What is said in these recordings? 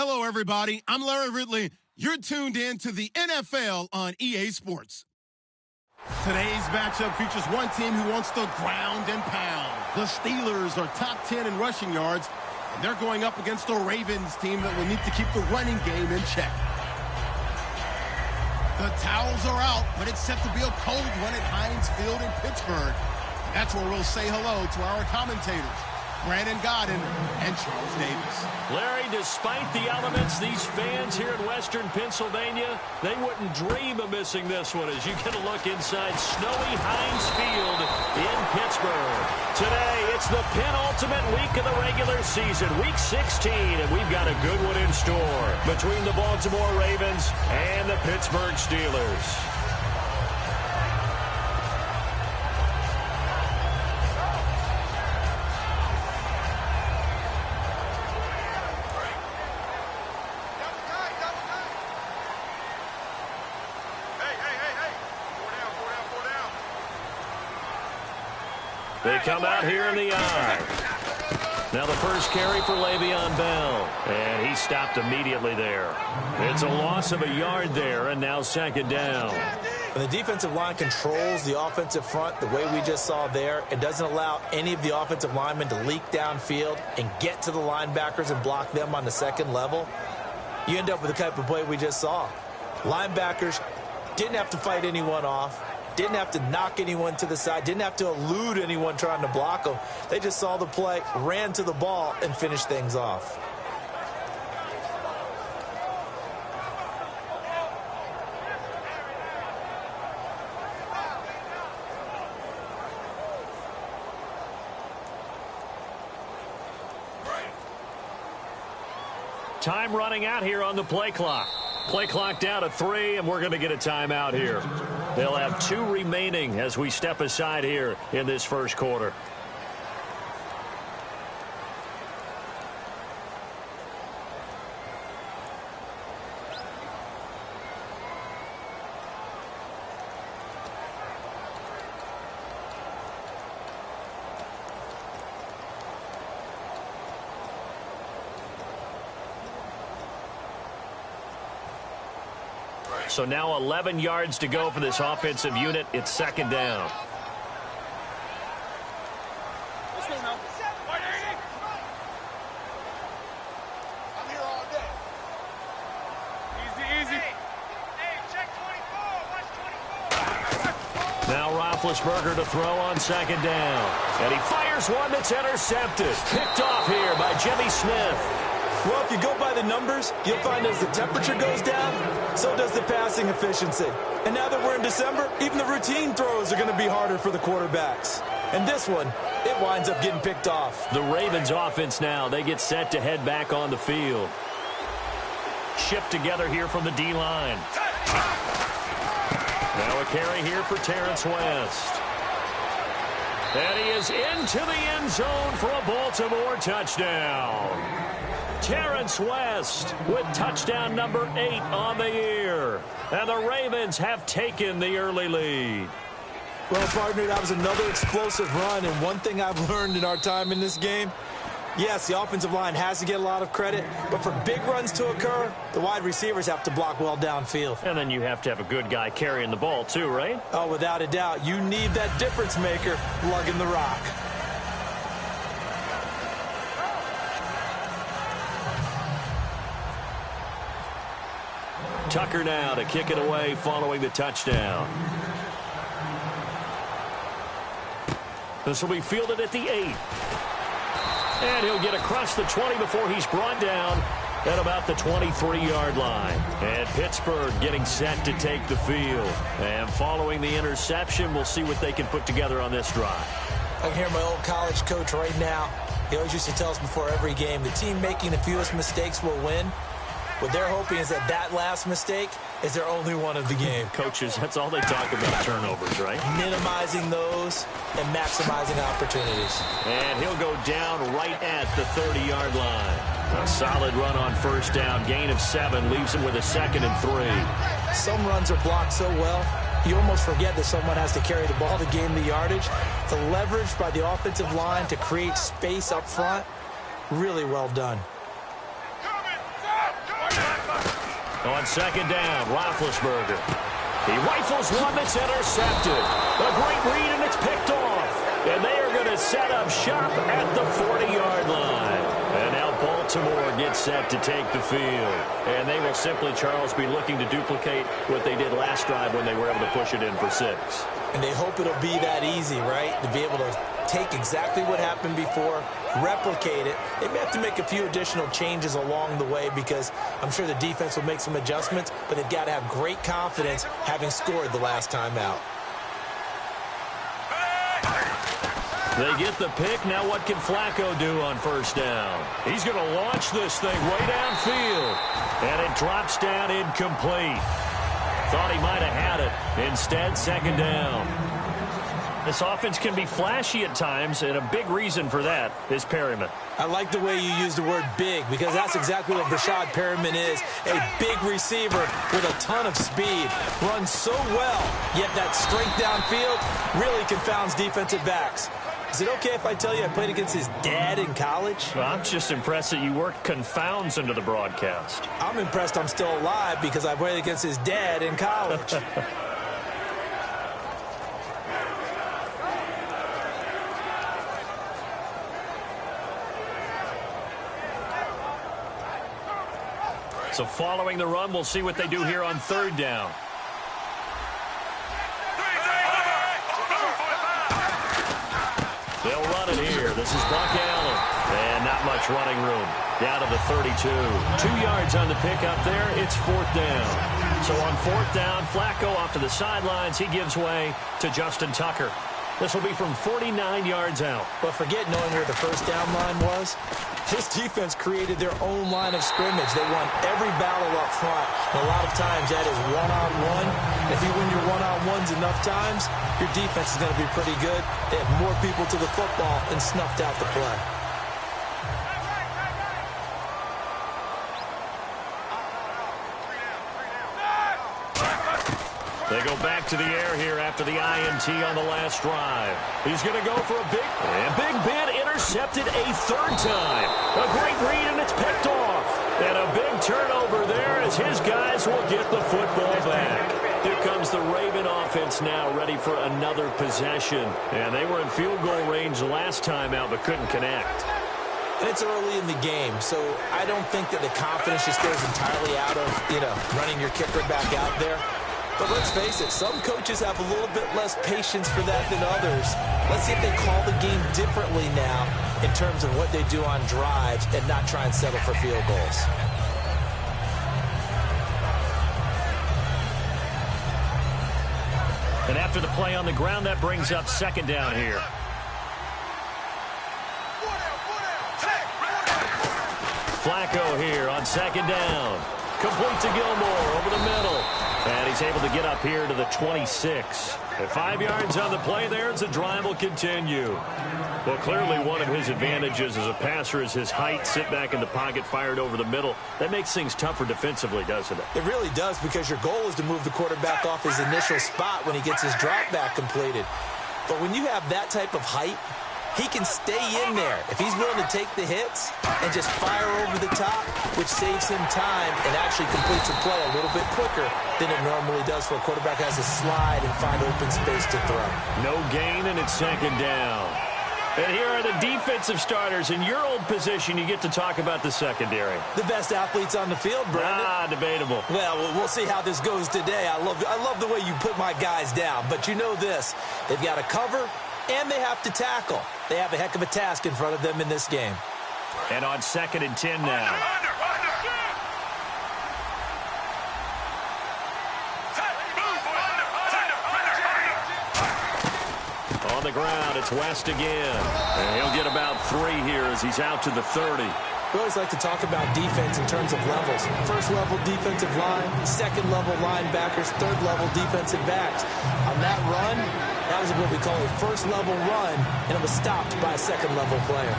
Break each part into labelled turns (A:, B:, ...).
A: Hello, everybody. I'm Larry Ridley. You're tuned in to the NFL on EA Sports. Today's matchup features one team who wants to ground and pound. The Steelers are top 10 in rushing yards, and they're going up against the Ravens team that will need to keep the running game in check. The towels are out, but it's set to be a cold one at Heinz Field in Pittsburgh. That's where we'll say hello to our commentators, Brandon Godden and Charles Davis.
B: Larry, despite the elements, these fans here in Western Pennsylvania, they wouldn't dream of missing this one as you get a look inside snowy Heinz Field in Pittsburgh. Today, it's the penultimate week of the regular season, week 16, and we've got a good one in store between the Baltimore Ravens and the Pittsburgh Steelers. They come out here in the eye. Now the first carry for Le'Veon Bell. And he stopped immediately there. It's a loss of a yard there, and now second down.
C: When the defensive line controls the offensive front the way we just saw there, it doesn't allow any of the offensive linemen to leak downfield and get to the linebackers and block them on the second level. You end up with the type of play we just saw. Linebackers didn't have to fight anyone off. Didn't have to knock anyone to the side. Didn't have to elude anyone trying to block them. They just saw the play, ran to the ball, and finished things off.
B: Time running out here on the play clock. Play clock down to 3, and we're going to get a timeout here. They'll have 2 remaining as we step aside here in this first quarter. So now 11 yards to go for this offensive unit. It's second down. Now Roethlisberger to throw on second down. And he fires one that's intercepted. Picked off here by Jimmy Smith.
C: Well, if you go by the numbers, you'll find as the temperature goes down, so does the passing efficiency. And now that we're in December, even the routine throws are going to be harder for the quarterbacks. And this one, it winds up getting picked off.
B: The Ravens offense now, they get set to head back on the field. Shift together here from the D-line. Now a carry here for Terrence West. And he is into the end zone for a Baltimore touchdown. Terrence West with touchdown number 8 on the year. And the Ravens have taken the early lead.
C: Well, partner, that was another explosive run. And one thing I've learned in our time in this game, yes, the offensive line has to get a lot of credit. But for big runs to occur, the wide receivers have to block well downfield.
B: And then you have to have a good guy carrying the ball too, right?
C: Oh, without a doubt. You need that difference maker lugging the rock.
B: Tucker now to kick it away following the touchdown. This will be fielded at the 8. And he'll get across the 20 before he's brought down at about the 23-yard line. And Pittsburgh getting set to take the field. And following the interception, we'll see what they can put together on this drive.
C: I can hear my old college coach right now. He always used to tell us before every game, the team making the fewest mistakes will win. What they're hoping is that that last mistake is their only one of the game.
B: Coaches, that's all they talk about, turnovers, right?
C: Minimizing those and maximizing opportunities.
B: And he'll go down right at the 30-yard line. A solid run on first down. Gain of 7 leaves him with a 2nd and 3.
C: Some runs are blocked so well, you almost forget that someone has to carry the ball to gain the yardage. The leverage by the offensive line to create space up front, really well done.
B: On second down, Roethlisberger. He rifles one that's intercepted. A great read, and it's picked off. And they are going to set up shop at the 40-yard line. And now Baltimore gets set to take the field. And they will simply, Charles, be looking to duplicate what they did last drive when they were able to push it in for 6.
C: And they hope it'll be that easy, right? To be able to take exactly what happened before, replicate it. They may have to make a few additional changes along the way because I'm sure the defense will make some adjustments, but they've got to have great confidence having scored the last time out.
B: They get the pick. Now what can Flacco do on first down? He's going to launch this thing way downfield. And it drops down incomplete. Thought he might have had it. Instead, second down. This offense can be flashy at times, and a big reason for that is Perryman.
C: I like the way you use the word big because that's exactly what Brashad Perryman is, a big receiver with a ton of speed. Runs so well, yet that strength downfield really confounds defensive backs. Is it okay if I tell you I played against his dad in college?
B: Well, I'm just impressed that you worked confounds into the broadcast.
C: I'm impressed I'm still alive because I played against his dad in college.
B: So following the run, we'll see what they do here on third down. They'll run it here. This is Buck Allen. And not much running room. Down to the 32. 2 yards on the pickup there. It's fourth down. So on fourth down, Flacco off to the sidelines. He gives way to Justin Tucker. This will be from 49 yards out.
C: But forget knowing where the first down line was. This defense created their own line of scrimmage. They won every battle up front. And a lot of times that is one-on-one. If you win your one-on-ones enough times, your defense is going to be pretty good. They have more people to the football and snuffed out the play.
B: They go back to the air here after the INT on the last drive. He's going to go for a big bid, intercepted a third time. A great read, and it's picked off. And a big turnover there as his guys will get the football back. Here comes the Raven offense now, ready for another possession. And they were in field goal range last time out, but couldn't connect.
C: And it's early in the game, so I don't think that the confidence just goes entirely out of, running your kicker back out there. But let's face it, some coaches have a little bit less patience for that than others. Let's see if they call the game differently now in terms of what they do on drives and not try and settle for field goals.
B: And after the play on the ground, that brings up second down here. Flacco here on second down. Complete to Gilmore over the middle. And he's able to get up here to the 26. At 5 yards on the play there as the drive will continue. Well, clearly one of his advantages as a passer is his height. Sit back in the pocket, fired over the middle. That makes things tougher defensively, doesn't it?
C: It really does, because your goal is to move the quarterback off his initial spot when he gets his drop back completed. But when you have that type of height, he can stay in there if he's willing to take the hits and just fire over the top, which saves him time and actually completes a play a little bit quicker than it normally does for a quarterback who has to slide and find open space to throw.
B: No gain, and it's second down. And here are the defensive starters. In your old position, you get to talk about the secondary.
C: The best athletes on the field, Brandon.
B: Debatable.
C: Well, we'll see how this goes today. I love the way you put my guys down. But you know this, they've got to cover and they have to tackle. They have a heck of a task in front of them in this game.
B: And on 2nd and 10 now. On the ground, it's West again. And he'll get about 3 here as he's out to the 30.
C: We always like to talk about defense in terms of levels. First level defensive line, second level linebackers, third level defensive backs. On that run, that was what we call a first level run, and it was stopped by a second level player.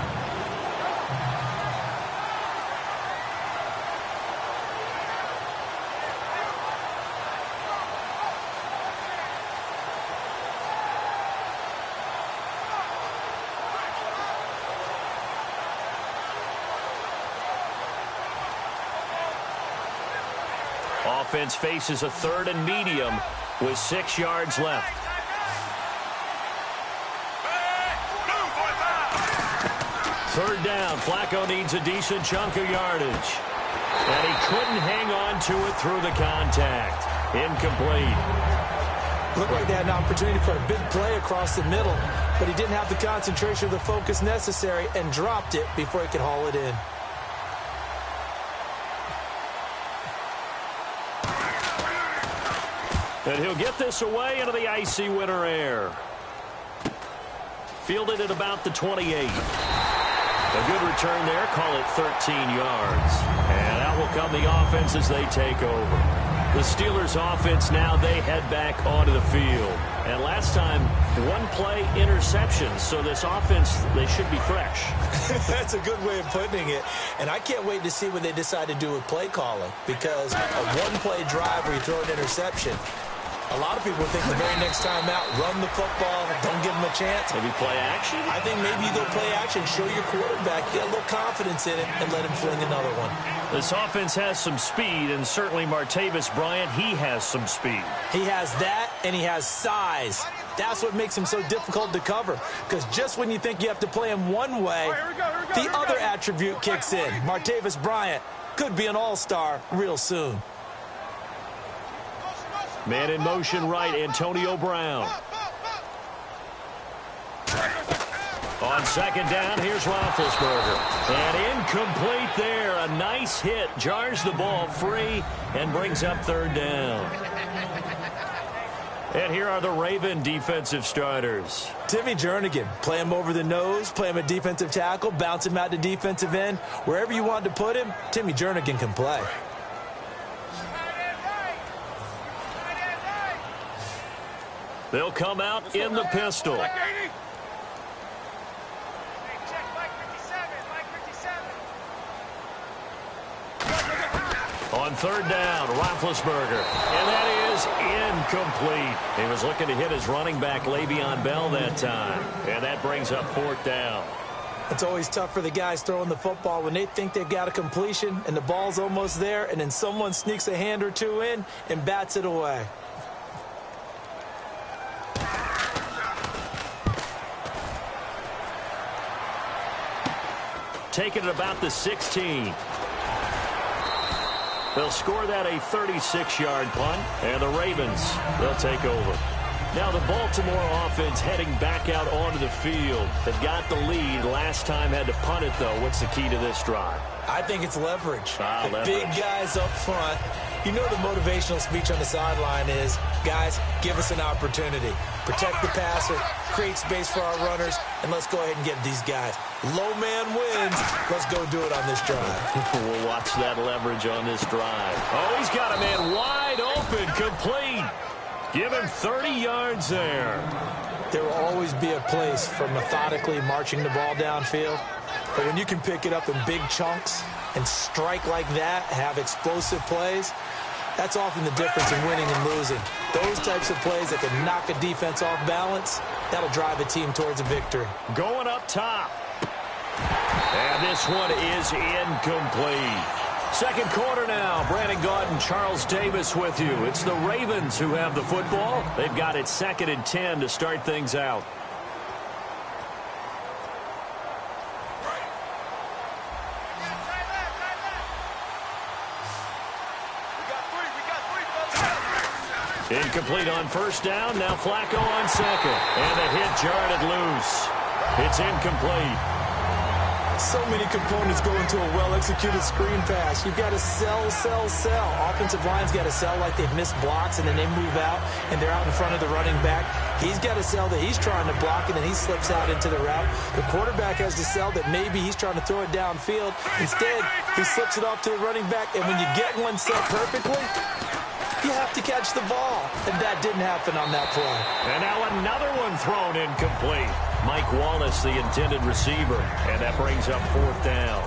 B: Offense faces a 3rd and medium with 6 yards left. Third down. Flacco needs a decent chunk of yardage. And he couldn't hang on to it through the contact. Incomplete.
C: Looked like they had an opportunity for a big play across the middle, but he didn't have the concentration or the focus necessary and dropped it before he could haul it in.
B: And he'll get this away into the icy winter air. Fielded at about the 28. A good return there. Call it 13 yards. And out will come the offense as they take over. The Steelers offense now, they head back onto the field. And last time, 1 play interception. So this offense, they should be fresh.
C: That's a good way of putting it. And I can't wait to see what they decide to do with play calling. Because a 1-play drive where you throw an interception, a lot of people think the very next time out, run the football, don't give them a chance.
B: Maybe play action?
C: I think maybe you go play action, show your quarterback, get a little confidence in it, and let him fling another one.
B: This offense has some speed, and certainly Martavis Bryant, he has some speed.
C: He has that, and he has size. That's what makes him so difficult to cover, because just when you think you have to play him one way, the other attribute kicks in. Martavis Bryant could be an all-star real soon.
B: Man in motion right, Antonio Brown. On second down, here's Roethlisberger. And incomplete there. A nice hit. Jars the ball free and brings up 3rd down. And here are the Raven defensive starters.
C: Timmy Jernigan, play him over the nose, play him a defensive tackle, bounce him out to defensive end. Wherever you want to put him, Timmy Jernigan can play.
B: They'll come out in the pistol. On 3rd down, Roethlisberger. And that is incomplete. He was looking to hit his running back, Le'Veon Bell, that time. And that brings up 4th down.
C: It's always tough for the guys throwing the football when they think they've got a completion and the ball's almost there, and then someone sneaks a hand or two in and bats it away.
B: Taking it about the 16. They'll score that a 36-yard punt, and the Ravens, they'll take over. Now the Baltimore offense heading back out onto the field. They've got the lead. Last time had to punt it, though. What's the key to this drive?
C: I think it's leverage.
B: Leverage.
C: Big guys up front. You know the motivational speech on the sideline is, guys, give us an opportunity. Protect the passer, create space for our runners, and let's go ahead and get these guys. Low man wins. Let's go do it on this drive.
B: We'll watch that leverage on this drive. Oh, he's got a man wide open, complete. Give him 30 yards there.
C: There will always be a place for methodically marching the ball downfield. But when you can pick it up in big chunks and strike like that, have explosive plays, that's often the difference in winning and losing. Those types of plays that can knock a defense off balance, that'll drive a team towards a victory.
B: Going up top. And this one is incomplete. Second quarter now. Brandon Gaudin and Charles Davis with you. It's the Ravens who have the football. They've got it 2nd and 10 to start things out. Incomplete on 1st down. Now Flacco on 2nd. And the hit jarred it loose. It's incomplete.
C: So many components go into a well-executed screen pass. You've got to sell, sell, sell. Offensive line's got to sell like they've missed blocks, and then they move out, and they're out in front of the running back. He's got to sell that he's trying to block, and then he slips out into the route. The quarterback has to sell that maybe he's trying to throw it downfield. Instead, he slips it off to the running back, and when you get one set perfectly, you have to catch the ball. And that didn't happen on that play.
B: And now another one thrown incomplete. Mike Wallace, the intended receiver. And that brings up 4th down.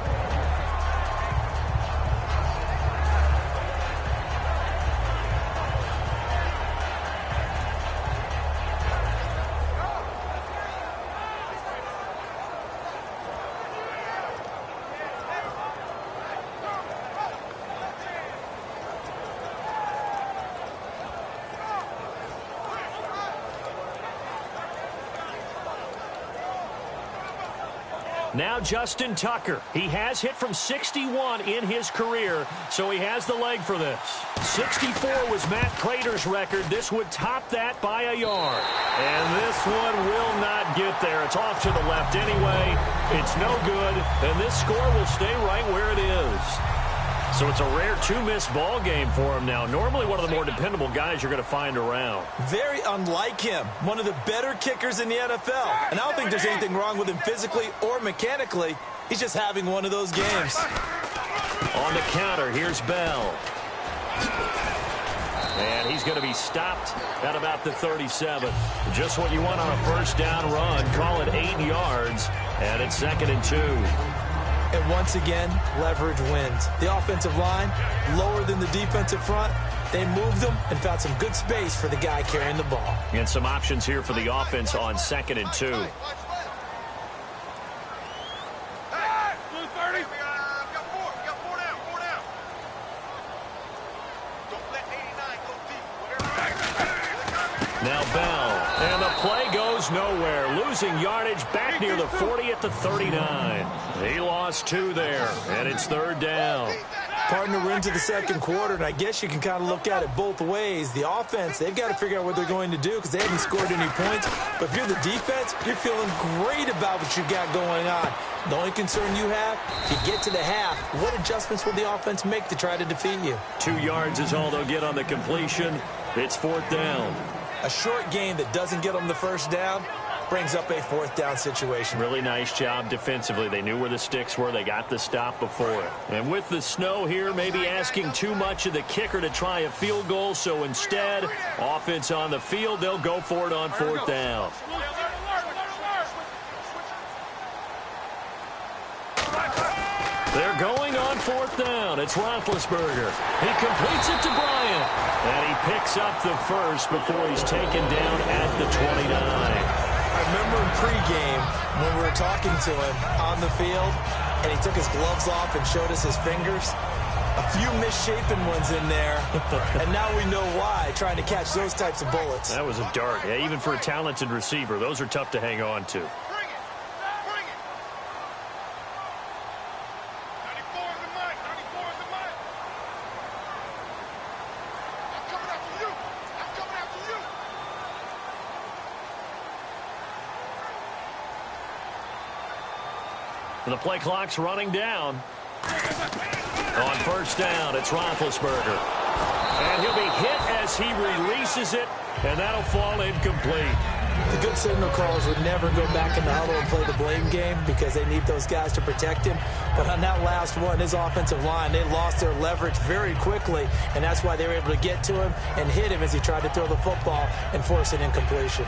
B: Now Justin Tucker. He has hit from 61 in his career, so he has the leg for this. 64 was Matt Prater's record. This would top that by a yard. And this one will not get there. It's off to the left anyway. It's no good, and this score will stay right where it is. So it's a rare two-miss ball game for him now. Normally one of the more dependable guys you're going to find around. Very unlike him. One of the better kickers in the NFL. And I don't think there's anything wrong with him physically or mechanically. He's just having one of those games. On the counter, here's Bell. And he's going to be stopped at about the 37. Just what you want on a first down run. Call it 8 yards. And it's 2nd and 2. And once again, leverage wins. The offensive line, lower than the defensive front. They moved them and found some good space for the guy carrying the ball. And some options here for the offense on 2nd and 2. Now Bell, and the play goes nowhere. Losing yardage back near the 40 at the 39. He lost 2 there, and it's 3rd down. Partner, we're into the second quarter, and I guess you can kind of look at it both ways. The offense, they've got to figure out what they're going to do because they haven't scored any points. But if you're the defense, you're feeling great about what you got going on. The only concern you have, if you get to the half, what adjustments will the offense make to try to defeat you? 2 yards is all they'll get on the completion. It's 4th down. A short game that doesn't get them the first down brings up a 4th down situation. Really nice job defensively. They knew where the sticks were. They got the stop before it. And with the snow here, maybe asking too much of the kicker to try a field goal. So instead, offense on the field, they'll go for it on 4th down. They're going on 4th down. It's Roethlisberger. He completes it to Bryant. And he picks up the first before he's taken down at the 29. I remember in pregame when we were talking to him on the field, and he took his gloves off and showed us his fingers. A few misshapen ones in there, and now we know why, trying to catch those types of bullets. That was a dart. Yeah, even for a talented receiver, those are tough to hang on to. The play clock's running down. On 1st down, it's Roethlisberger. And he'll be hit as he releases it, and that'll fall incomplete. The good signal callers would never go back in the huddle and play the blame game because they need those guys to protect him. But on that last one, his offensive line, they lost their leverage very quickly, and that's why they were able to get to him and hit him as he tried to throw the football and force an incompletion.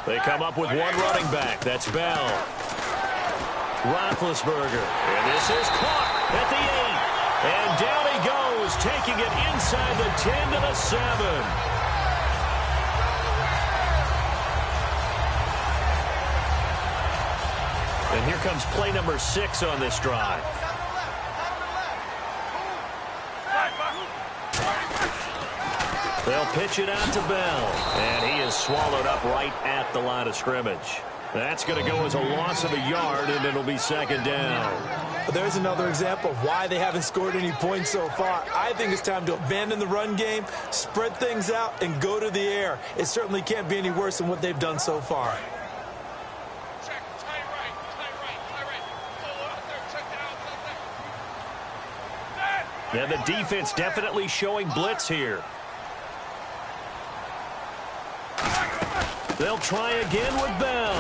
B: They come up with one running back. That's Bell. Roethlisberger. And this is caught at the 8. And down he goes, taking it inside the 10 to the 7. And here comes play number 6 on this drive. They'll pitch it out to Bell, and he is swallowed up right at the line of scrimmage. That's going to go as a loss of a yard, and it'll be 2nd down. But there's another example of why they haven't scored any points so far. I think it's time to abandon the run game, spread things out, and go to the air. It certainly can't be any worse than what they've done so far. Yeah, the defense definitely showing blitz here. They'll try again with Bell.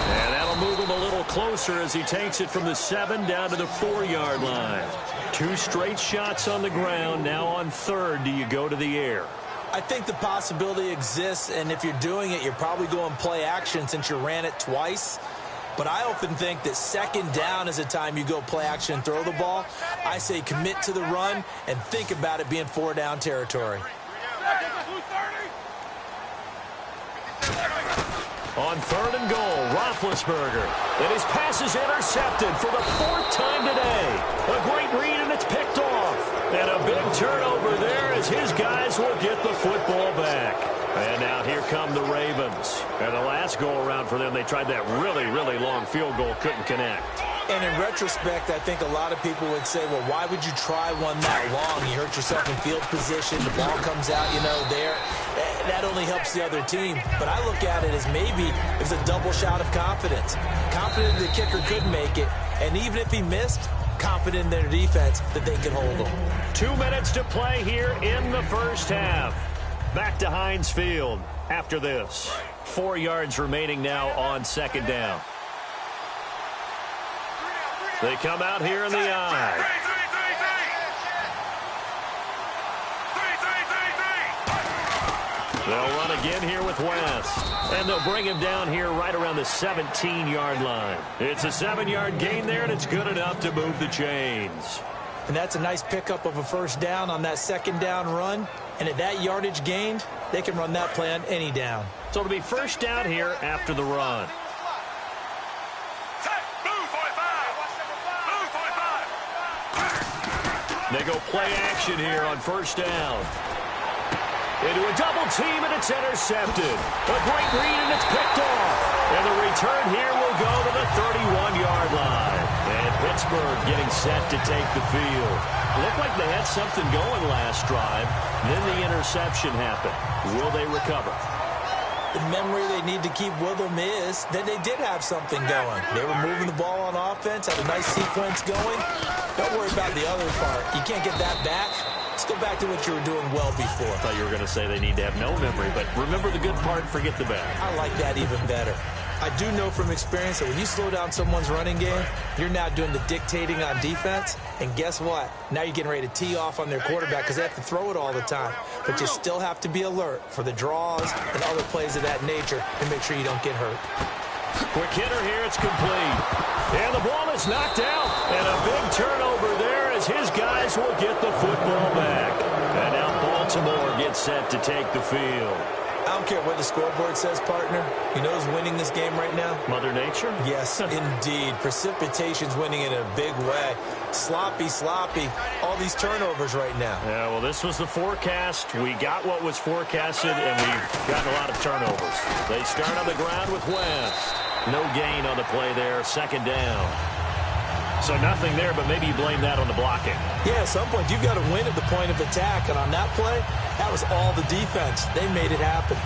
B: And that'll move him a little closer as he takes it from the 7 down to the 4-yard line. 2 straight shots on the ground. Now on 3rd, do you go to the air? I think the possibility exists, and if you're doing it, you're probably going play action since you ran it twice. But I often think that 2nd down is the time you go play action and throw the ball. I say commit to the run and think about it being 4-down territory. On 3rd and goal, Roethlisberger. And his pass is intercepted for the 4th time today. A great read, and it's picked off. And a big turnover there as his guys will get the football back. And now here come the Ravens. And the last go-around for them, they tried that really, really long field goal, couldn't connect.
C: And in retrospect, I think a lot of people would say, well, why would you try one that long? You hurt yourself in field position. The ball comes out, there. That only helps the other team. But I look at it as maybe it's a double shot of confidence. Confident the kicker could make it. And even if he missed, confident in their defense that they can hold him.
B: 2 minutes to play here in the first half. Back to Heinz Field after this. 4 yards remaining now on 2nd down. They come out here in the I. They'll run again here with West. And they'll bring him down here right around the 17-yard line. It's a 7-yard gain there, and it's good enough to move the chains.
C: And that's a nice pickup of a first down on that 2nd down run. And at that yardage gained, they can run that play on any down.
B: So it'll be first down here after the run. They go play action here on first down. Into a double team, and it's intercepted. A great read, and it's picked off. And the return here will go to the 31-yard line. And Pittsburgh getting set to take the field. Looked like they had something going last drive. Then the interception happened. Will they recover?
C: The memory they need to keep with them is that they did have something going. They were moving the ball on offense, had a nice sequence going. Don't worry about the other part. You can't get that back. Let's go back to what you were doing well before.
B: I thought you were going to say they need to have no memory, but remember the good part, forget the bad.
C: I like that even better. I do know from experience that when you slow down someone's running game, you're now doing the dictating on defense. And guess what? Now you're getting ready to tee off on their quarterback because they have to throw it all the time. But you still have to be alert for the draws and other plays of that nature and make sure you don't get hurt.
B: Quick hitter here, it's complete. And the ball is knocked out. And a big turnover there as his guys will get the football back. And now Baltimore gets set to take the field.
C: I don't care what the scoreboard says, partner. You know who's winning this game right now?
B: Mother Nature?
C: Yes, indeed. Precipitation's winning in a big way. Sloppy. All these turnovers right now.
B: Yeah, well, this was the forecast. We got what was forecasted, and we've gotten a lot of turnovers. They start on the ground with West. No gain on the play there. 2nd down. So nothing there, but maybe you blame that on the blocking.
C: Yeah, at some point, you've got to win at the point of attack. And on that play, that was all the defense. They made it happen.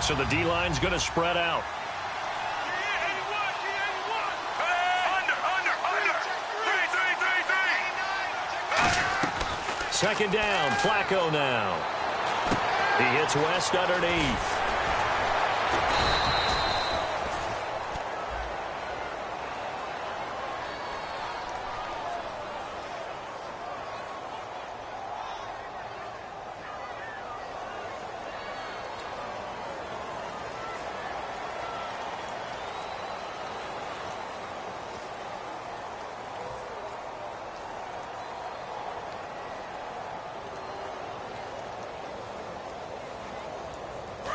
B: So the D-line's going to spread out. Second down, Flacco now. He hits West underneath.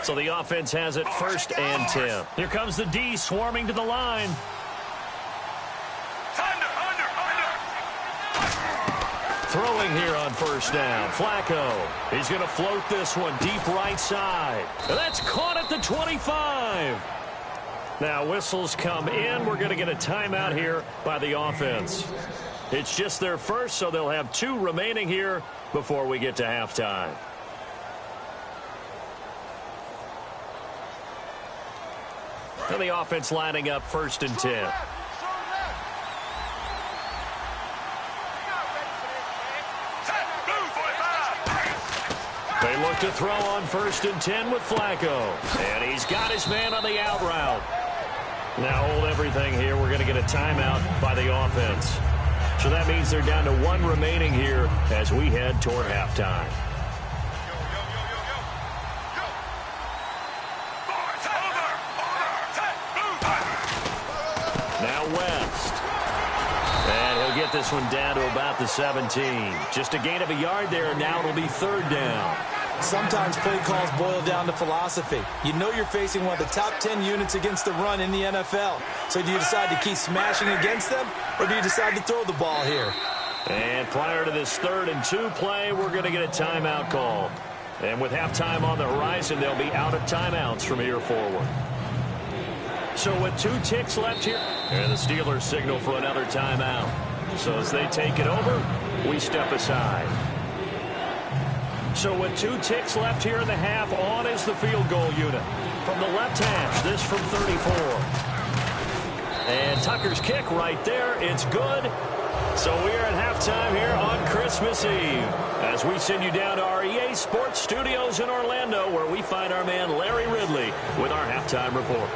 B: So the offense has it 1st and 10. Here comes the D swarming to the line. Throwing here on 1st down. Flacco. He's going to float this one deep right side. And that's caught at the 25. Now whistles come in. We're going to get a timeout here by the offense. It's just their first, so they'll have 2 remaining here before we get to halftime. And the offense lining up 1st and 10. They look to throw on 1st and 10 with Flacco. And he's got his man on the out route. Now hold everything here. We're going to get a timeout by the offense. So that means they're down to 1 remaining here as we head toward halftime. Now West. And he'll get got this one down to about the 17. Just a gain of a yard there, and now it'll be third down.
C: Sometimes play calls boil down to philosophy. You know you're facing one of the top 10 units against the run in the NFL. So do you decide to keep smashing against them, or do you decide to throw the ball here?
B: And prior to this 3rd and 2 play, we're going to get a timeout call. And with halftime on the horizon, they'll be out of timeouts from here forward. So with 2 ticks left here, and the Steelers signal for another timeout. So as they take it over, we step aside. So with 2 ticks left here in the half, on is the field goal unit. From the left hash, this from 34. And Tucker's kick right there. It's good. So we are at halftime here on Christmas Eve as we send you down to our EA Sports Studios in Orlando, where we find our man Larry Ridley with our halftime report.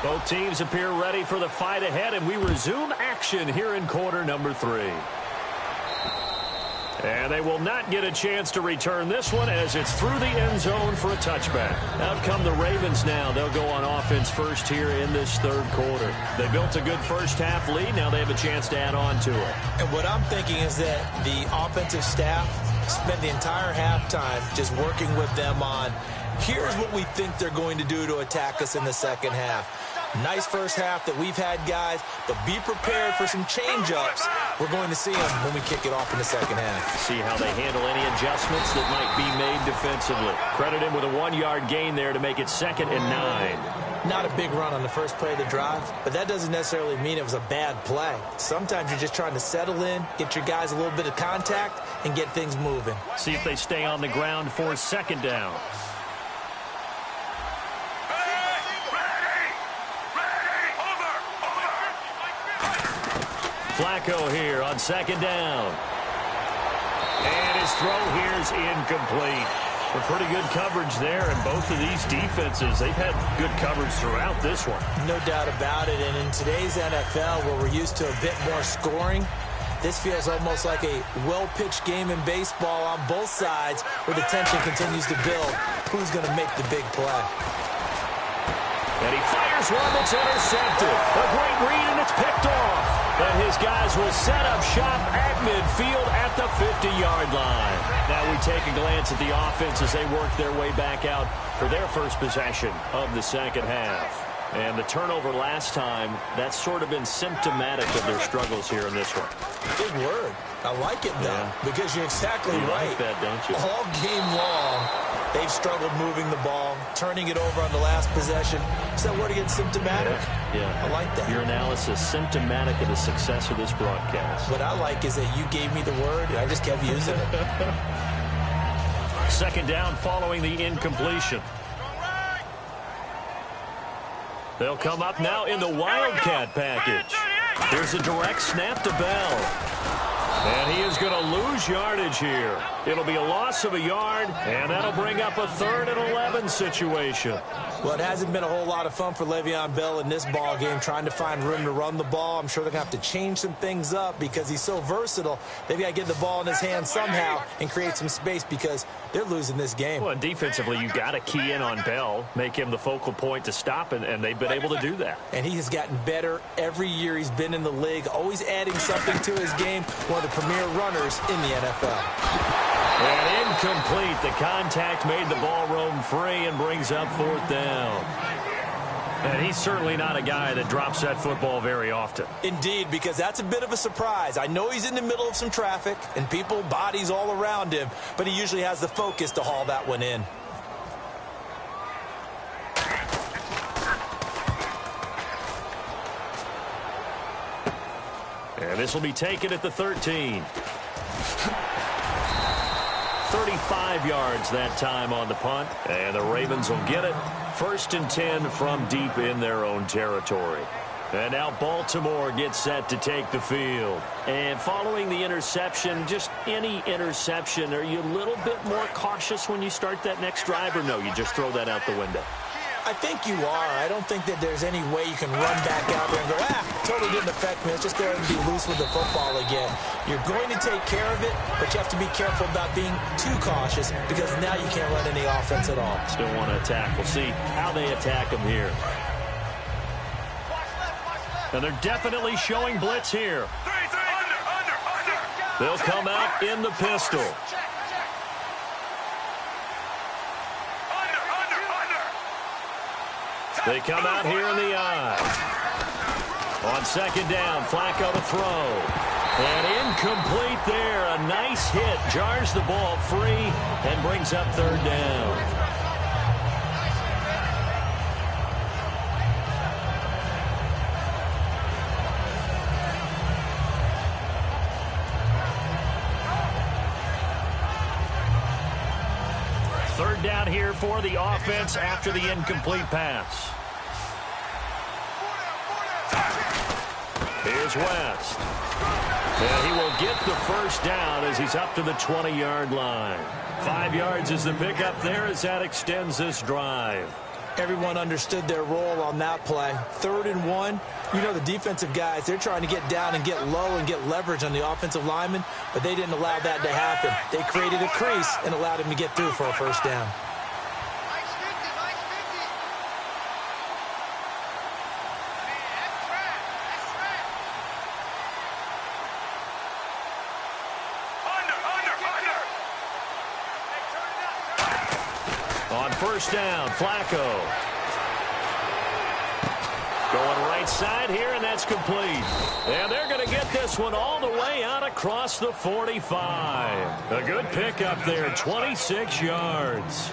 B: Both teams appear ready for the fight ahead, and we resume action here in quarter number 3. And they will not get a chance to return this one as it's through the end zone for a touchback. Out come the Ravens now. They'll go on offense first here in this 3rd quarter. They built a good first-half lead. Now they have a chance to add on to it.
C: And what I'm thinking is that the offensive staff spent the entire halftime just working with them on, here's what we think they're going to do to attack us in the second half. Nice first half that we've had, guys, but be prepared for some change-ups. We're going to see them when we kick it off in the second half.
B: See how they handle any adjustments that might be made defensively. Credit him with a 1-yard gain there to make it 2nd and 9.
C: Not a big run on the first play of the drive, but that doesn't necessarily mean it was a bad play. Sometimes you're just trying to settle in, get your guys a little bit of contact, and get things moving.
B: See if they stay on the ground for 2nd down. Flacco here on 2nd down. And his throw here's incomplete. A pretty good coverage there, and both of these defenses, they've had good coverage throughout this one.
C: No doubt about it, and in today's NFL, where we're used to a bit more scoring, this feels almost like a well-pitched game in baseball on both sides, where the tension continues to build. Who's going to make the big play?
B: And he fires one that's intercepted. A great read, and it's picked off. And his guys will set up shop at midfield at the 50-yard line. Now we take a glance at the offense as they work their way back out for their first possession of the second half. And the turnover last time, that's sort of been symptomatic of their struggles here in this one.
C: Big word. I like it, though, because you're exactly right.
B: Like that, don't you?
C: All game long, they've struggled moving the ball, turning it over on the last possession. Is that word again, symptomatic?
B: Yeah.
C: I like that.
B: Your analysis, symptomatic of the success of this broadcast.
C: What I like is that you gave me the word, and I just kept using it.
B: 2nd down following the incompletion. They'll come up now in the Wildcat package. Here's a direct snap to Bell. And he is going to lose yardage here. It'll be a loss of a yard, and that'll bring up a 3rd and 11 situation.
C: Well, it hasn't been a whole lot of fun for Le'Veon Bell in this ball game, trying to find room to run the ball. I'm sure they're going to have to change some things up because he's so versatile. They've got to get the ball in his hands somehow and create some space because they're losing this game.
B: Well, and defensively, you've got to key in on Bell, make him the focal point to stop, and they've been able to do that.
C: And he has gotten better every year he's been in the league, always adding something to his game, one of the premier runners in the NFL.
B: And incomplete. The contact made the ball roam free and brings up 4th down. And he's certainly not a guy that drops that football very often.
C: Indeed, because that's a bit of a surprise. I know he's in the middle of some traffic and people, bodies all around him, but he usually has the focus to haul that one in.
B: And this will be taken at the 13. 35 yards that time on the punt, and the Ravens will get it. 1st and 10 from deep in their own territory. And now Baltimore gets set to take the field. And following the interception, just any interception, are you a little bit more cautious when you start that next drive, or no, you just throw that out the window?
C: I think you are. I don't think that there's any way you can run back out there and go, totally didn't affect me. Let's just go ahead and be loose with the football again. You're going to take care of it, but you have to be careful about being too cautious because now you can't run any offense at all.
B: Still want to attack. We'll see how they attack them here. And they're definitely showing blitz here. They'll come out in the pistol. They come out here in the eye. On second down, Flacco to throw. And incomplete there. A nice hit. Jars the ball free and brings up third down. Third down here for the offense after the incomplete pass. Here's West. And he will get the first down as he's up to the 20-yard line. 5 yards is the pickup there as that extends this drive.
C: Everyone understood their role on that play. 3rd and 1. You know the defensive guys, they're trying to get down and get low and get leverage on the offensive lineman, but they didn't allow that to happen. They created a crease and allowed him to get through for a first down.
B: On first down, Flacco. Going right side here, and that's complete. And they're going to get this one all the way out across the 45. A good pickup there, 26 yards.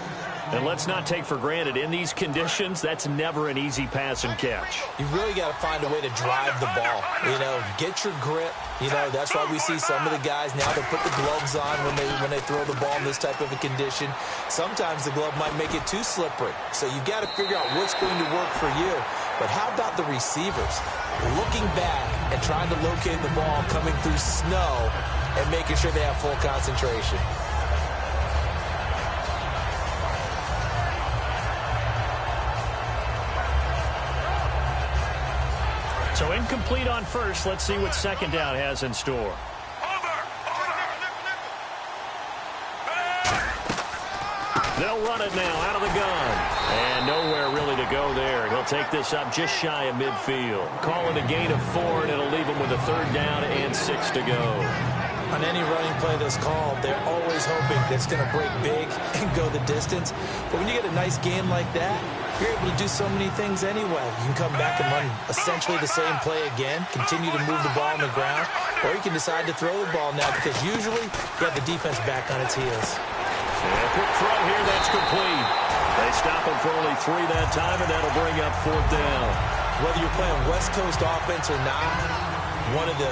B: And let's not take for granted, in these conditions, that's never an easy pass and catch.
C: You really got to find a way to drive the ball. You know, get your grip. You know, that's why we see some of the guys now that put the gloves on when they throw the ball in this type of a condition. Sometimes the glove might make it too slippery. So you got to figure out what's going to work for you. But how about the receivers? Looking back and trying to locate the ball coming through snow and making sure they have full concentration.
B: So incomplete on first. Let's see what second down has in store. They'll run it now out of the gun. And nowhere really to go there. He'll take this up just shy of midfield. Call it a gain of 4, and it'll leave him with a third down and 6 to go.
C: On any running play that's called, they're always hoping that it's going to break big and go the distance. But when you get a nice game like that, you're able to do so many things anyway. You can come back and run essentially the same play again, continue to move the ball on the ground, or you can decide to throw the ball now because usually you have the defense back on its heels.
B: And a quick throw here, that's complete. They stop him for only 3 that time, and that'll bring up 4th down.
C: Whether you're playing West Coast offense or not, one of the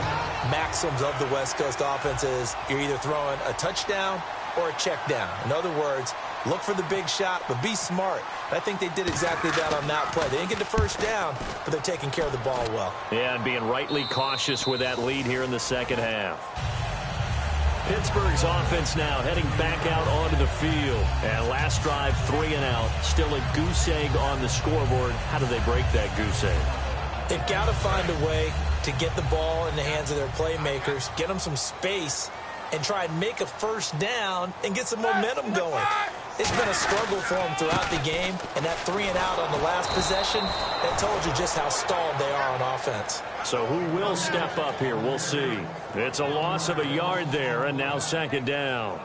C: maxims of the West Coast offense is you're either throwing a touchdown or a check down. In other words, look for the big shot, but be smart. I think they did exactly that on that play. They didn't get the first down, but they're taking care of the ball well.
B: Yeah, and being rightly cautious with that lead here in the second half. Pittsburgh's offense now heading back out onto the field. And last drive, 3 and out. Still a goose egg on the scoreboard. How do they break that goose egg?
C: They've got to find a way to get the ball in the hands of their playmakers, get them some space, and try and make a first down and get some momentum going. It's been a struggle for them throughout the game, and that 3 and out on the last possession, that told you just how stalled they are on offense.
B: So who will step up here? We'll see. It's a loss of a yard there, and now second down.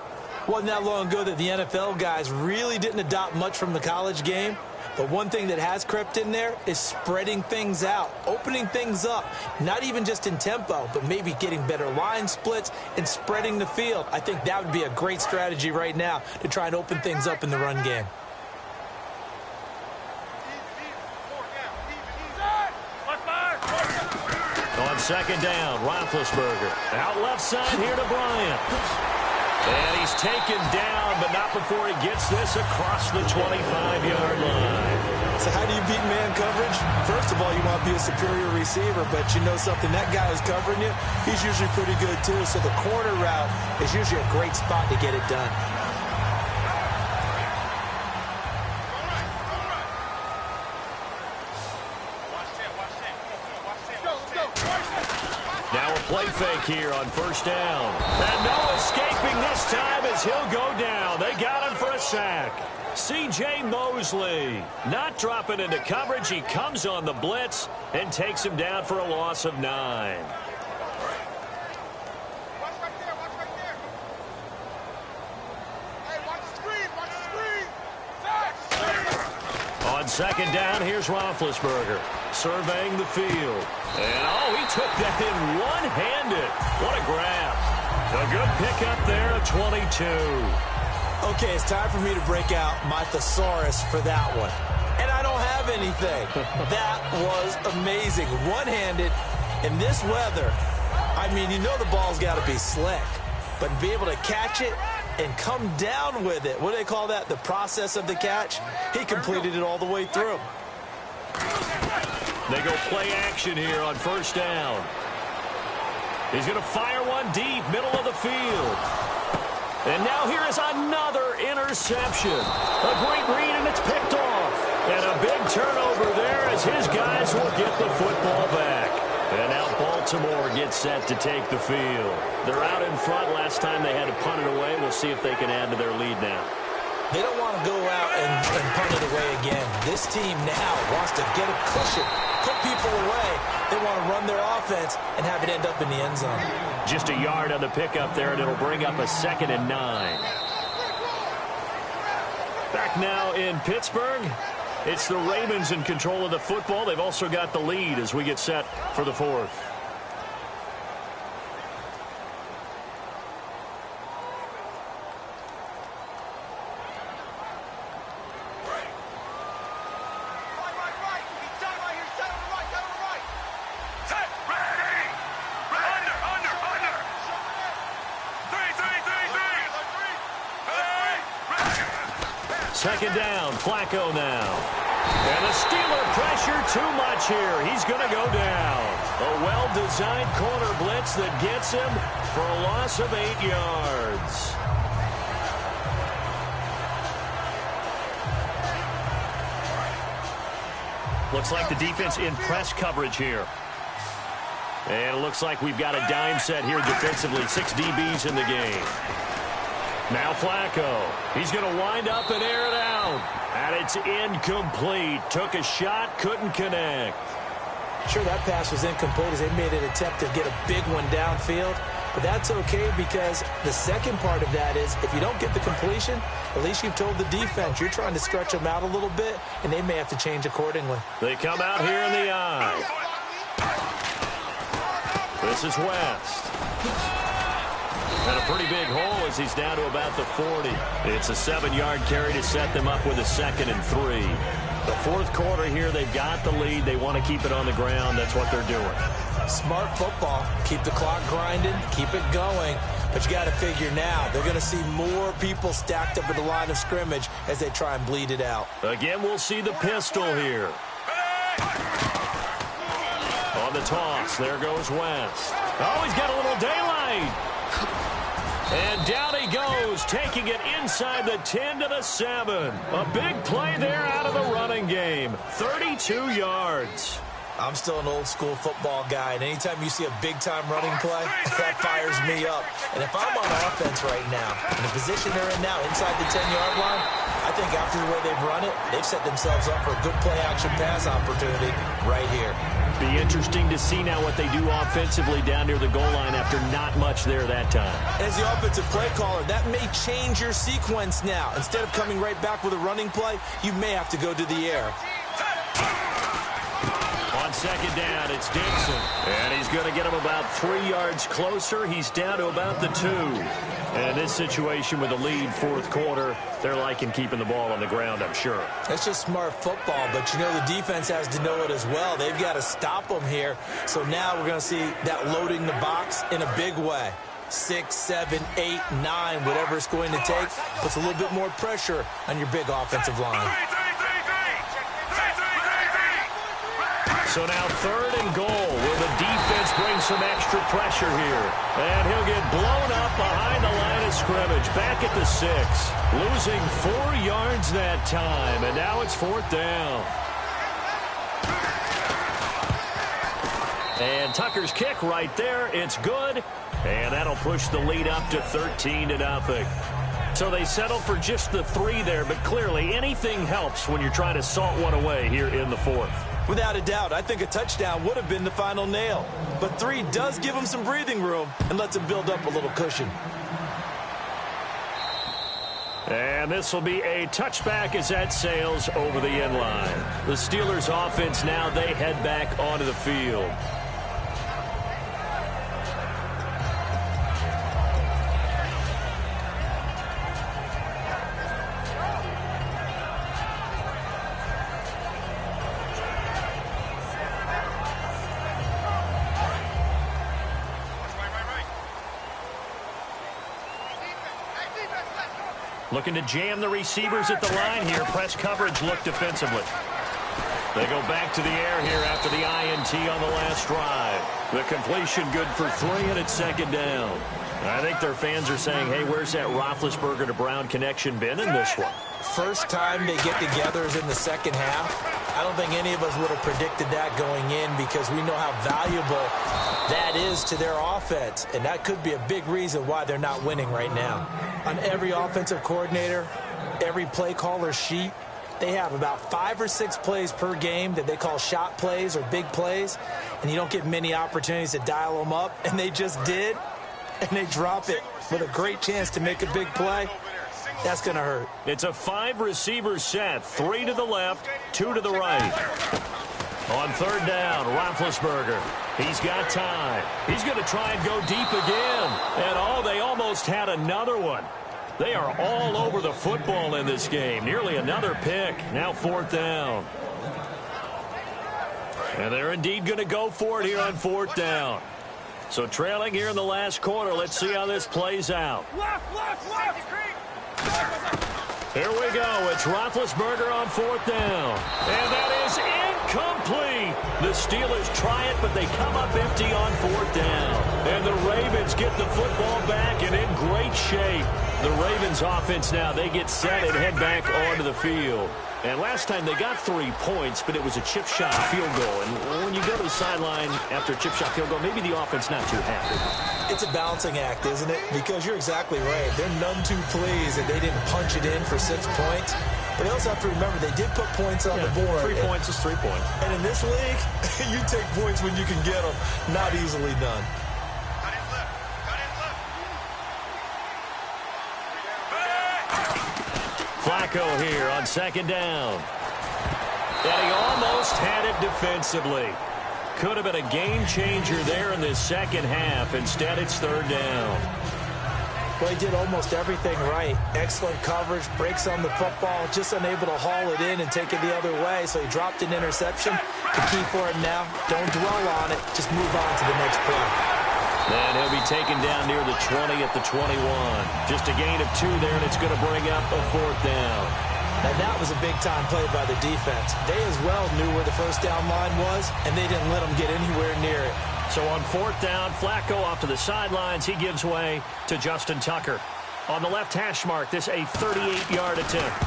C: Wasn't that long ago that the NFL guys really didn't adopt much from the college game. But one thing that has crept in there is spreading things out, opening things up, not even just in tempo, but maybe getting better line splits and spreading the field. I think that would be a great strategy right now to try and open things up in the run game.
B: On second down, Roethlisberger. Out left side here to Bryant. And he's taken down, but not before he gets this across the 25-yard line.
C: So how do you beat man coverage? First of all, you want to be a superior receiver, but you know something, that guy who's covering you, he's usually pretty good too. So the corner route is usually a great spot to get it done.
B: Now a play fake here on first down. And no escaping this time as he'll go down. They got him for a sack. C.J. Mosley not dropping into coverage. He comes on the blitz and takes him down for a loss of 9. On second down, here's Roethlisberger surveying the field. And, oh, he took that in one-handed. What a grab. A good pickup there at 22.
C: Okay, it's time for me to break out my thesaurus for that one. And I don't have anything. That was amazing. One-handed in this weather. I mean, you know the ball's got to be slick. But be able to catch it and come down with it. What do they call that? The process of the catch? He completed it all the way through.
B: They go play action here on first down. He's going to fire one deep, middle of the field. And now here is another interception. A great read, and it's picked off. And a big turnover there as his guys will get the football back. And now Baltimore gets set to take the field. They're out in front. Last time they had to punt it away. We'll see if they can add to their lead now.
C: They don't want to go out and punt it away again. This team now wants to get a cushion, put people away. They want to run their offense and have it end up in the end zone.
B: Just a yard on the pickup there, and it'll bring up a 2nd and 9. Back now in Pittsburgh. It's the Ravens in control of the football. They've also got the lead as we get set for the 4th. Second down, Flacco now. And the Steeler pressure too much here. He's going to go down. A well-designed corner blitz that gets him for a loss of 8 yards. Looks like the defense in press coverage here. And it looks like we've got a dime set here defensively. 6 DBs in the game. Now Flacco. He's going to wind up and air it out. And it's incomplete. Took a shot, couldn't connect.
C: Sure, that pass was incomplete as they made an attempt to get a big one downfield. But that's okay because the second part of that is if you don't get the completion, at least you've told the defense you're trying to stretch them out a little bit, and they may have to change accordingly.
B: They come out here in the eye. This is West. And a pretty big hole as he's down to about the 40. It's a 7-yard carry to set them up with a 2nd and 3. The 4th quarter here, they've got the lead. They want to keep it on the ground. That's what they're doing.
C: Smart football. Keep the clock grinding. Keep it going. But you got to figure now, they're going to see more people stacked up at the line of scrimmage as they try and bleed it out.
B: Again, we'll see the pistol here. On the toss, there goes West. Oh, he's got a little daylight. And down he goes, taking it inside the 10 to the 7. A big play there out of the running game. 32 yards.
C: I'm still an old-school football guy, and anytime you see a big-time running play, that fires me up. And if I'm on offense right now, in the position they're in now, inside the 10-yard line, I think after the way they've run it, they've set themselves up for a good play-action pass opportunity right here.
B: Be interesting to see now what they do offensively down near the goal line after not much there that time.
C: As the offensive play caller, that may change your sequence now. Instead of coming right back with a running play, you may have to go to the air.
B: On second down, it's Dixon. And he's going to get him about 3 yards closer. He's down to about the 2. And in this situation with the lead 4th quarter, they're liking keeping the ball on the ground, I'm sure.
C: That's just smart football, but you know the defense has to know it as well. They've got to stop them here. So now we're going to see that loading the box in a big way. 6, 7, 8, 9, whatever it's going to take, puts a little bit more pressure on your big offensive line.
B: So now 3rd and goal. Will the defense bring some extra pressure here? And he'll get blown up behind the line of scrimmage. Back at the 6. Losing 4 yards that time. And now it's 4th down. And Tucker's kick right there. It's good. And that'll push the lead up to 13-0. So they settle for just the 3 there, but clearly anything helps when you're trying to salt one away here in the 4th.
C: Without a doubt, I think a touchdown would have been the final nail. But 3 does give them some breathing room and lets them build up a little cushion.
B: And this will be a touchback as that sails over the end line. The Steelers offense now, they head back onto the field. Looking to jam the receivers at the line here. Press coverage look defensively. They go back to the air here after the INT on the last drive. The completion good for 3, and it's 2nd down. I think their fans are saying, hey, where's that Roethlisberger to Brown connection been in this one?
C: First time they get together is in the second half. I don't think any of us would have predicted that going in because we know how valuable that is to their offense. And that could be a big reason why they're not winning right now. On every offensive coordinator, every play caller sheet, they have about 5 or 6 plays per game that they call shot plays or big plays. And you don't get many opportunities to dial them up. And they just did. And they drop it with a great chance to make a big play. That's going to hurt.
B: It's a 5-receiver set. 3 to the left, 2 to the right. On 3rd down, Roethlisberger. He's got time. He's going to try and go deep again. And, they almost had another one. They are all over the football in this game. Nearly another pick. Now 4th down. And they're indeed going to go for it here on 4th down. So trailing here in the last quarter. Let's see how this plays out. Here we go. It's Roethlisberger on 4th down. And that is incomplete. The Steelers try it, but they come up empty on 4th down. And the Ravens get the football back and in great shape. The Ravens offense now, they get set and head back onto the field. And last time they got 3 points, but it was a chip shot field goal. And when you go to the sideline after a chip shot field goal, maybe the offense not too happy.
C: It's a balancing act, isn't it? Because you're exactly right. They're none too pleased that they didn't punch it in for 6 points. But you also have to remember they did put points on the board.
B: 3 points is 3 points.
C: And in this league, you take points when you can get them. Not easily done.
B: Flacco here on 2nd down. And he almost had it defensively. Could have been a game changer there in this second half. Instead, it's 3rd down.
C: Well, he did almost everything right. Excellent coverage, breaks on the football, just unable to haul it in and take it the other way. So he dropped an interception. The key for him now, don't dwell on it. Just move on to the next play.
B: And he'll be taken down near the 20 at the 21. Just a gain of 2 there, and it's going to bring up a 4th down.
C: And that was a big-time play by the defense. They as well knew where the first down line was, and they didn't let them get anywhere near it.
B: So on 4th down, Flacco off to the sidelines. He gives way to Justin Tucker. On the left hash mark, this a 38-yard attempt.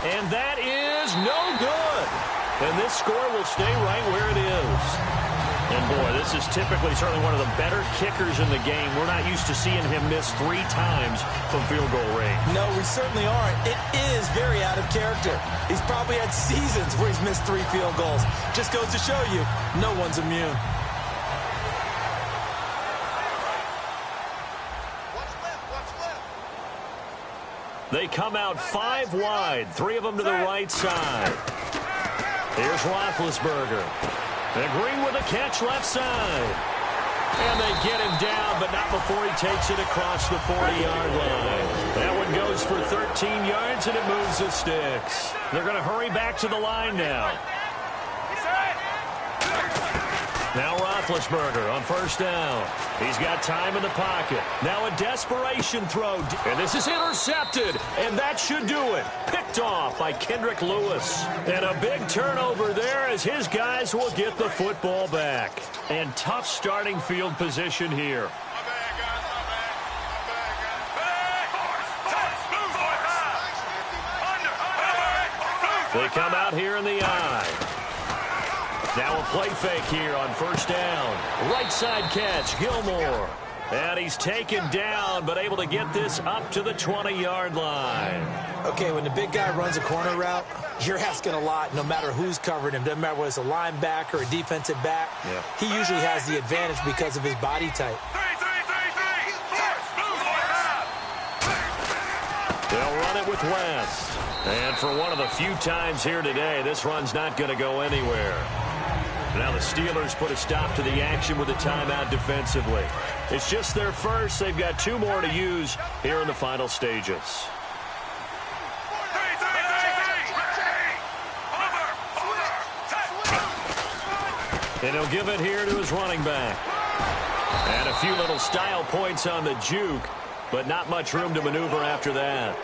B: And that is no good. And this score will stay right where it is. And, boy, this is typically certainly one of the better kickers in the game. We're not used to seeing him miss 3 times from field goal range.
C: No, we certainly aren't. It is very out of character. He's probably had seasons where he's missed 3 field goals. Just goes to show you, no one's immune.
B: They come out 5 wide, 3 of them to the right side. Here's Roethlisberger. And Green with a catch left side. And they get him down, but not before he takes it across the 40-yard line. That one goes for 13 yards, and it moves the sticks. They're going to hurry back to the line now. Now Roethlisberger on 1st down. He's got time in the pocket. Now a desperation throw. And this is intercepted. And that should do it. Picked off by Kendrick Lewis. And a big turnover there as his guys will get the football back. And tough starting field position here. They come out here in the I. Now a play fake here on first down. Right side catch, Gilmore. And he's taken down, but able to get this up to the 20-yard line.
C: Okay, when the big guy runs a corner route, you're asking a lot no matter who's covering him. Doesn't matter whether it's a linebacker or a defensive back. Yeah. He usually has the advantage because of his body type.
B: They'll run it with West. And for one of the few times here today, this run's not going to go anywhere. Now the Steelers put a stop to the action with a timeout defensively. It's just their first. They've got 2 more to use here in the final stages. And he'll give it here to his running back. And a few little style points on the juke, but not much room to maneuver after that.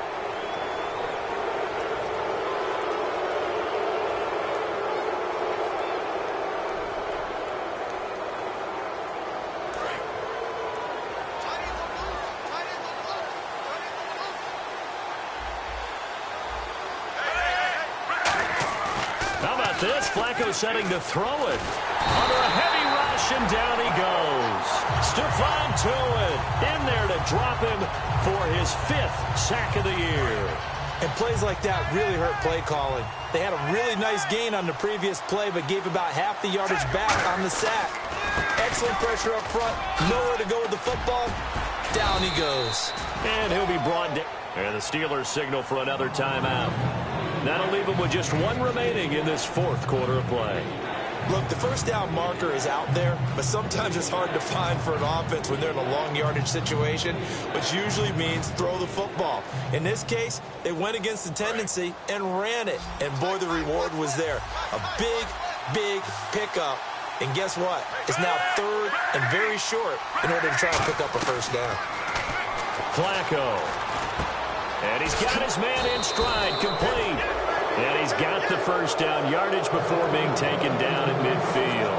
B: This Flacco setting to throw it under a heavy rush, and down he goes. Stephon Tuitt in there to drop him for his 5th sack of the year.
C: And plays like that really hurt play calling. They had a really nice gain on the previous play, but gave about half the yardage back on the sack. Excellent pressure up front, nowhere to go with the football. Down he goes.
B: And he'll be brought down. And the Steelers signal for another timeout. That'll leave them with just 1 remaining in this 4th quarter of play.
C: Look, the first down marker is out there, but sometimes it's hard to find for an offense when they're in a long yardage situation, which usually means throw the football. In this case, they went against the tendency and ran it. And boy, the reward was there. A big, big pickup. And guess what? It's now 3rd and very short in order to try and pick up a first down.
B: Flacco. And he's got his man in stride, complete. And he's got the first down yardage before being taken down at midfield.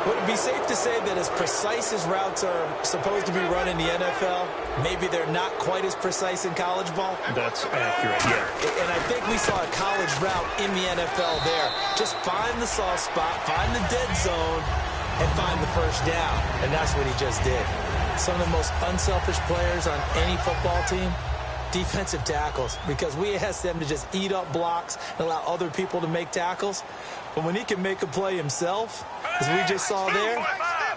C: Would it be safe to say that as precise as routes are supposed to be run in the NFL, maybe they're not quite as precise in college ball?
B: That's accurate, yeah.
C: And I think we saw a college route in the NFL there. Just find the soft spot, find the dead zone, and find the first down. And that's what he just did. Some of the most unselfish players on any football team, defensive tackles, because we ask them to just eat up blocks and allow other people to make tackles. But when he can make a play himself, as we just saw there,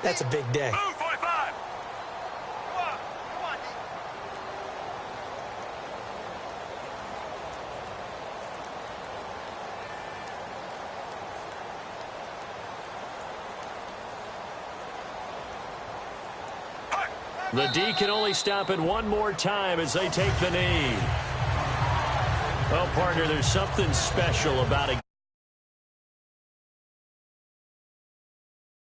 C: that's a big day.
B: The D can only stop it 1 more time as they take the knee. Well, partner, there's something special about it.